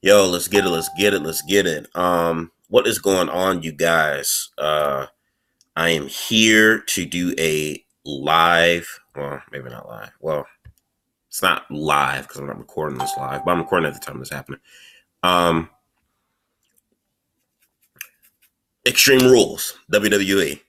Yo, let's get it, let's get it, let's get it. What is going on, you guys? I am here to do a live, well, maybe not live. Well, it's not live because I'm not recording this live, but I'm recording at the time this happening. Um, Extreme Rules, WWE.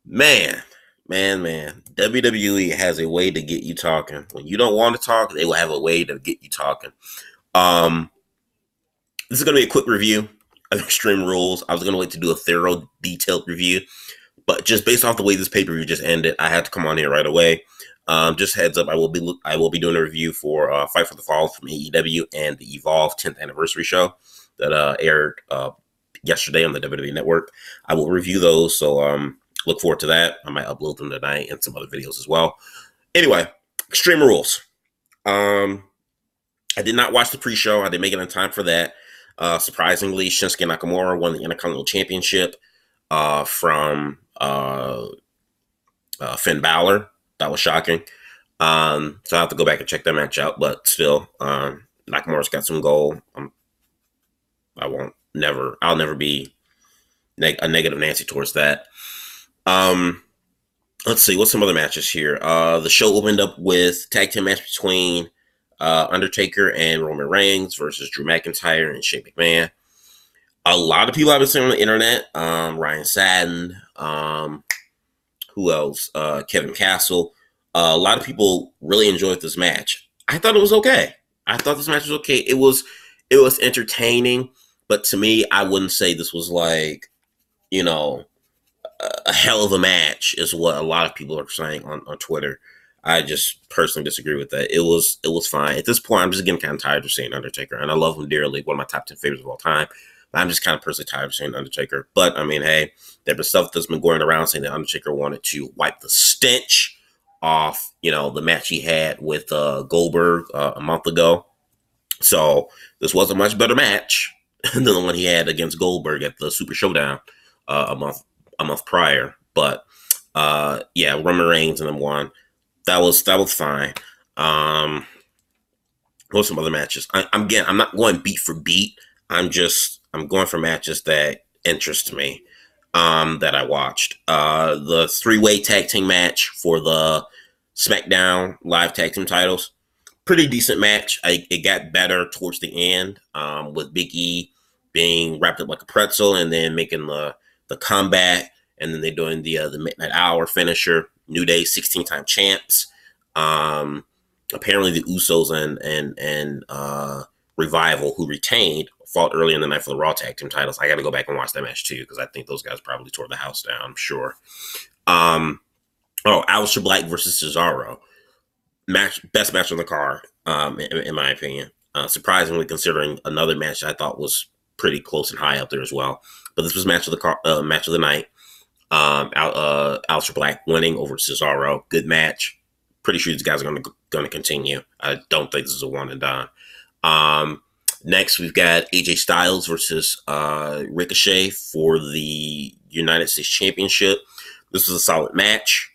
Man, man. WWE has a way to get you talking. When you don't want to talk, they will have a way to get you talking. Um, this is going to be a quick review of Extreme Rules. I was going to wait to do a thorough, detailed review, but just based off the way this pay-per-view just ended, I had to come on here right away. Just heads up, I will be doing a review for Fight for the Falls from AEW and the Evolve 10th anniversary show that aired yesterday on the WWE Network. I will review those, so look forward to that. I might upload them tonight and some other videos as well. Anyway, Extreme Rules. I did not watch the pre-show. I didn't make it in time for that. Surprisingly, Shinsuke Nakamura won the Intercontinental Championship from Finn Balor. That was shocking. So I have to go back and check that match out. But still, Nakamura's got some gold. I'll never be a negative Nancy towards that. Let's see, what's some other matches here? The show opened up with tag team match between Undertaker and Roman Reigns versus Drew McIntyre and Shane McMahon. A lot of people I've been seeing on the internet, Ryan Satin, who else? Kevin Castle. A lot of people really enjoyed this match. I thought it was okay. I thought this match was okay. It was entertaining, but to me, I wouldn't say this was like, a hell of a match is what a lot of people are saying on Twitter. I just personally disagree with that. It was fine. At this point, I'm just getting kind of tired of seeing Undertaker, and I love him dearly, one of my top 10 favorites of all time. But I'm just kind of personally tired of seeing Undertaker. But I mean, hey, there's been stuff that's been going around saying that Undertaker wanted to wipe the stench off, the match he had with Goldberg a month ago. So this was a much better match than the one he had against Goldberg at the Super Showdown a month prior. But yeah, Roman Reigns and them won. That was fine. What's some other matches? I'm not going beat for beat. I'm going for matches that interest me. That I watched. The 3-way tag team match for the SmackDown live tag team titles. Pretty decent match. It got better towards the end, with Big E being wrapped up like a pretzel and then making the comeback, and then they're doing the Midnight Hour finisher. New Day 16-time champs. Apparently the Usos and Revival, who retained, fought early in the night for the Raw tag team titles. I got to go back and watch that match too, because I think those guys probably tore the house down. I'm sure. Aleister Black versus Cesaro. Best match on the card, in my opinion. Surprisingly, considering another match I thought was pretty close and high up there as well. But this was match of the night. Aleister Black winning over Cesaro. Good match. Pretty sure these guys are going to continue. I don't think this is a one and done. Next, we've got AJ Styles versus Ricochet for the United States Championship. This was a solid match.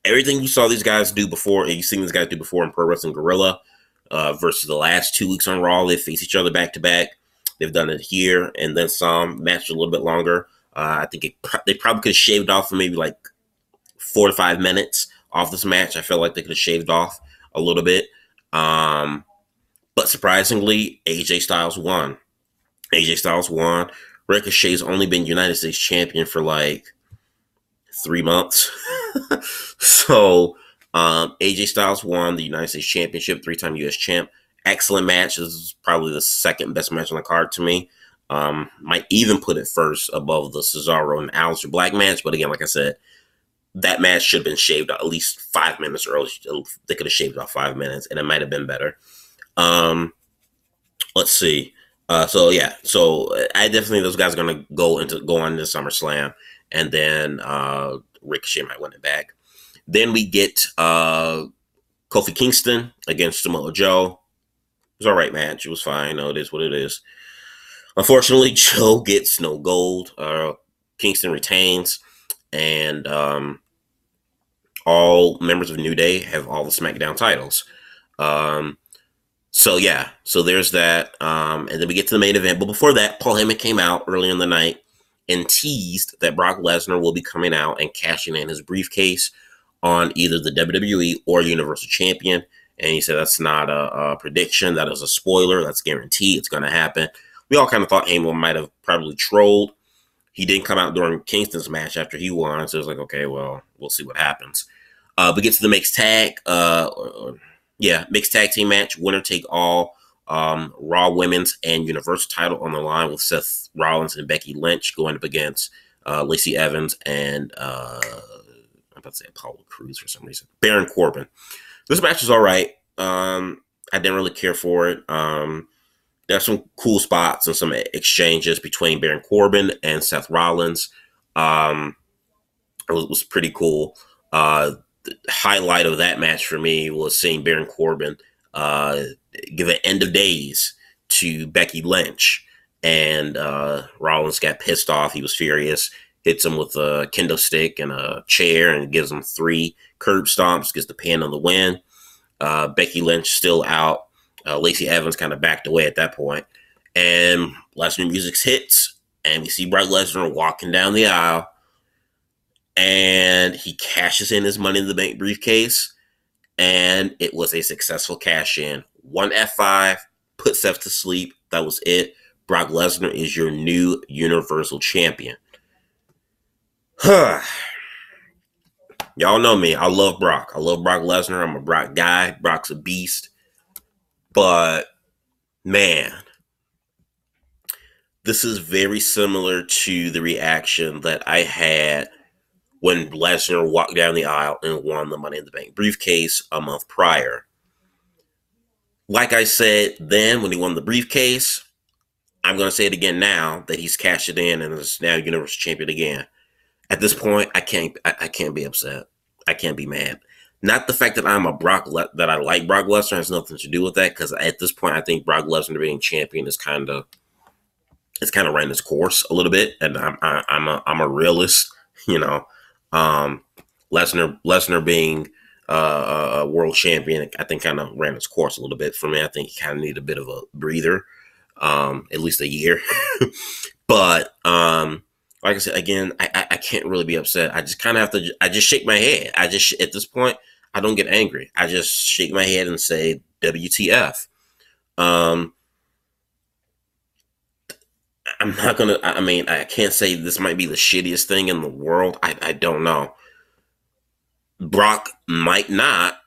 Everything you saw these guys do before, and you've seen these guys do before in Pro Wrestling Guerrilla, versus the last 2 weeks on Raw, they face each other back to back. They've done it here, and then some. Matched a little bit longer. I think they probably could have shaved off maybe like 4 to 5 minutes off this match. I felt like they could have shaved off a little bit. But surprisingly, AJ Styles won. AJ Styles won. Ricochet's only been United States champion for like 3 months. So AJ Styles won the United States Championship, 3-time U.S. champ. Excellent match. This is probably the second best match on the card to me. Might even put it first above the Cesaro and Aleister Black match. But again, like I said, that match should have been shaved out at least 5 minutes early. They could have shaved off 5 minutes, and it might have been better. Let's see. So I definitely, those guys are going to go on into SummerSlam, and then Ricochet might win it back. Then we get Kofi Kingston against Samoa Joe. It was all right match. It was fine. It is what it is. Unfortunately, Joe gets no gold. Kingston retains, and all members of New Day have all the SmackDown titles. Um, so yeah, so there's that. And then we get to the main event. But before that, Paul Heyman came out early in the night and teased that Brock Lesnar will be coming out and cashing in his briefcase on either the WWE or Universal Champion. And he said that's not a prediction. That is a spoiler. That's guaranteed. It's going to happen. We all kind of thought Heyman might have probably trolled. He didn't come out during Kingston's match after he won. So it was like, okay, well, we'll see what happens. We get to the mixed tag, mixed tag team match, winner take all, Raw Women's and Universal title on the line with Seth Rollins and Becky Lynch going up against Lacey Evans and I'm about to say Apollo Crews for some reason. Baron Corbin. This match was all right. I didn't really care for it. There's some cool spots and some exchanges between Baron Corbin and Seth Rollins. It was pretty cool. The highlight of that match for me was seeing Baron Corbin give an end of days to Becky Lynch. And Rollins got pissed off. He was furious. Hits him with a kendo stick and a chair and gives him 3 curb stomps, gets the pin on the win. Becky Lynch still out. Lacey Evans kind of backed away at that point. And Lesnar music hits, and we see Brock Lesnar walking down the aisle, and he cashes in his Money in the Bank briefcase, and it was a successful cash in. 1 F5, put Seth to sleep. That was it. Brock Lesnar is your new Universal Champion. Y'all know me. I love Brock. I love Brock Lesnar. I'm a Brock guy. Brock's a beast. But, man, this is very similar to the reaction that I had when Lesnar walked down the aisle and won the Money in the Bank briefcase a month prior. Like I said then when he won the briefcase, I'm going to say it again now that he's cashed it in and is now Universal Champion again. At this point, I can't be upset. I can't be mad. Not the fact that that I like Brock Lesnar has nothing to do with that, because at this point, I think Brock Lesnar being champion is kind of ran its course a little bit, and I'm a realist, you know. Lesnar being a world champion, I think kind of ran its course a little bit for me. I think he kind of needed a bit of a breather, at least a year. But like I said, again, I can't really be upset. I just kind of have to. I just shake my head. At this point, I don't get angry. I just shake my head and say, WTF. I'm not gonna. I mean, I can't say this might be the shittiest thing in the world. I don't know. Brock might not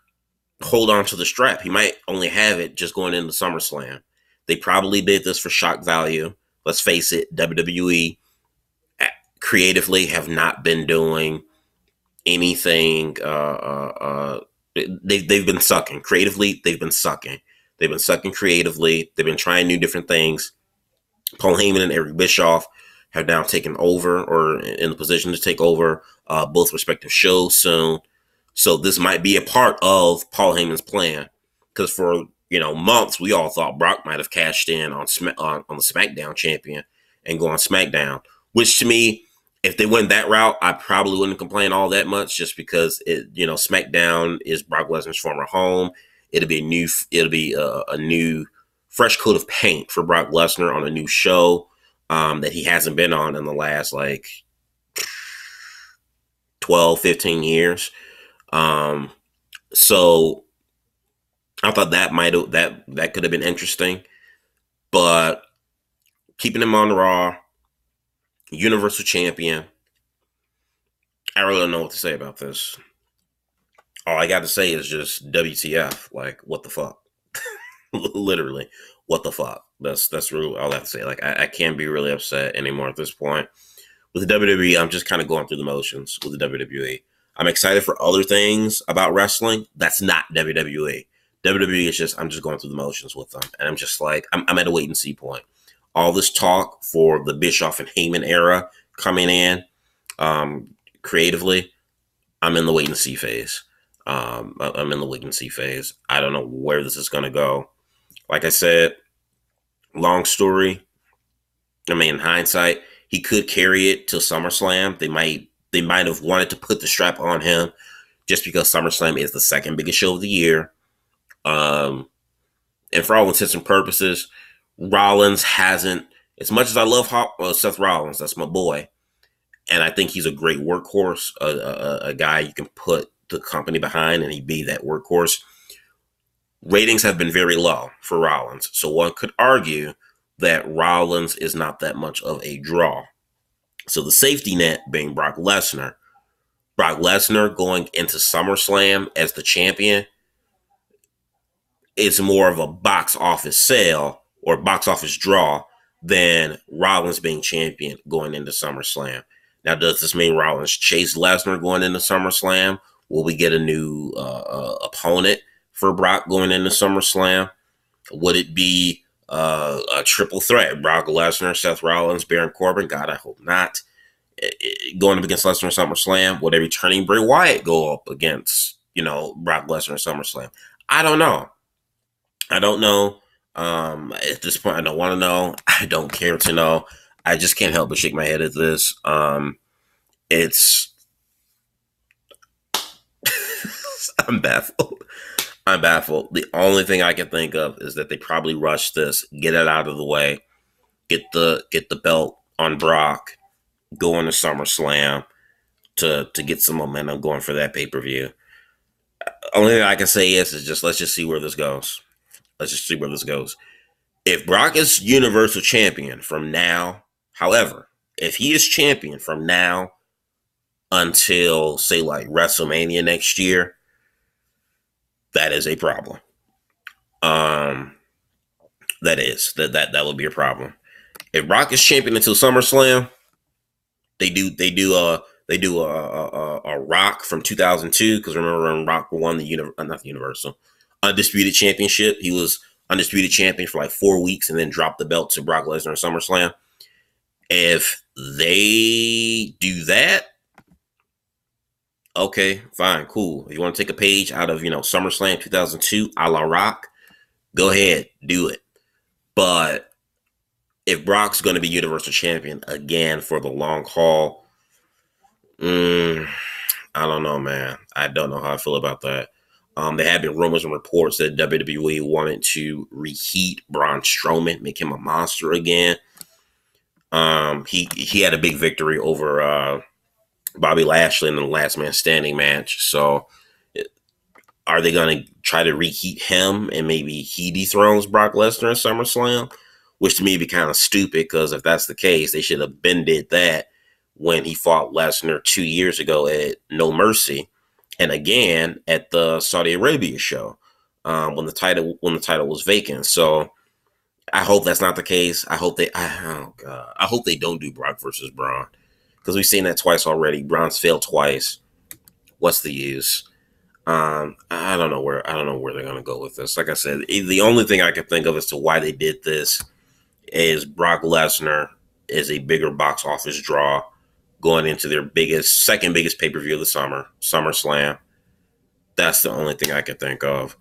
hold on to the strap. He might only have it just going into SummerSlam. They probably did this for shock value. Let's face it, WWE creatively have not been doing anything. They've been sucking creatively. They've been sucking creatively. They've been trying new different things. Paul Heyman and Eric Bischoff have now taken over, or in the position to take over, both respective shows soon. So this might be a part of Paul Heyman's plan, because for months we all thought Brock might have cashed in on the SmackDown champion and go on SmackDown, which to me, if they went that route, I probably wouldn't complain all that much, just because SmackDown is Brock Lesnar's former home. It'll be a new fresh coat of paint for Brock Lesnar on a new show that he hasn't been on in the last 12, 15 years. So I thought that could have been interesting, but keeping him on Raw, Universal Champion, I really don't know what to say about this. All I got to say is just WTF. Like, what the fuck? Literally, what the fuck? That's really all I have to say. Like, I can't be really upset anymore at this point. With the WWE, I'm just kind of going through the motions with the WWE. I'm excited for other things about wrestling. That's not WWE. WWE is just, I'm just going through the motions with them. And I'm just like, I'm at a wait and see point. All this talk for the Bischoff and Heyman era coming in creatively, I'm in the wait and see phase. I'm in the wait and see phase. I don't know where this is going to go. Like I said, long story. I mean, in hindsight, he could carry it to SummerSlam. They might have wanted to put the strap on him just because SummerSlam is the second biggest show of the year. Um, and for all intents and purposes, Rollins hasn't, as much as I love Seth Rollins, that's my boy, and I think he's a great workhorse, a guy you can put the company behind and he'd be that workhorse. Ratings have been very low for Rollins. So one could argue that Rollins is not that much of a draw. So the safety net being Brock Lesnar. Brock Lesnar going into SummerSlam as the champion is more of a box office sale or box office draw than Rollins being champion going into SummerSlam. Now, does this mean Rollins chase Lesnar going into SummerSlam? Will we get a new opponent for Brock going into SummerSlam? Would it be a triple threat? Brock Lesnar, Seth Rollins, Baron Corbin? God, I hope not. Going up against Lesnar in SummerSlam, would every turning Bray Wyatt go up against, Brock Lesnar in SummerSlam? I don't know. I don't know. At this point, I don't want to know. I don't care to know. I just can't help but shake my head at this. It's I'm baffled. I'm baffled. The only thing I can think of is that they probably rushed this, get it out of the way, get the belt on Brock, go into SummerSlam to get some momentum going for that pay-per-view. Only thing I can say is just let's just see where this goes. Let's just see where this goes. If Brock is Universal Champion from now, however, if he is champion from now until say like WrestleMania next year, that is a problem. That would be a problem. If Brock is champion until SummerSlam, they do a Rock from 2002 because remember when Rock won not the Universal Undisputed Championship. He was Undisputed Champion for like 4 weeks and then dropped the belt to Brock Lesnar in SummerSlam. If they do that, okay, fine, cool. If you want to take a page out of SummerSlam 2002 a la Rock, go ahead, do it. But if Brock's going to be Universal Champion again for the long haul, I don't know, man. I don't know how I feel about that. There have been rumors and reports that WWE wanted to reheat Braun Strowman, make him a monster again. He had a big victory over Bobby Lashley in the Last Man Standing match. So, are they going to try to reheat him and maybe he dethrones Brock Lesnar at SummerSlam? Which to me would be kind of stupid because if that's the case, they should have been did that when he fought Lesnar 2 years ago at No Mercy, and again at the Saudi Arabia show when the title was vacant. So I hope that's not the case. I hope I hope they don't do Brock versus Braun because we've seen that twice already. Braun's failed twice. What's the use? I don't know where they're gonna go with this. Like I said, the only thing I can think of as to why they did this is Brock Lesnar is a bigger box office draw going into their second biggest pay-per-view of the summer, SummerSlam. That's the only thing I can think of.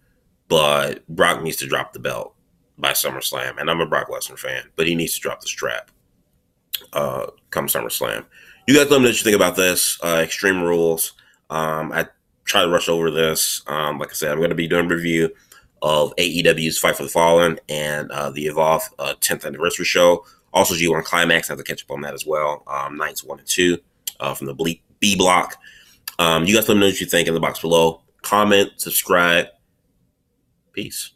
But Brock needs to drop the belt by SummerSlam. And I'm a Brock Lesnar fan, but he needs to drop the strap come SummerSlam. You guys let me know what you think about this. Extreme Rules. I try to rush over this. Like I said, I'm going to be doing a review of AEW's Fight for the Fallen and the Evolve 10th anniversary show. Also, G1 Climax. I have to catch up on that as well. Nights 1 and 2 from the B block. You guys let me know what you think in the box below. Comment, subscribe. Peace.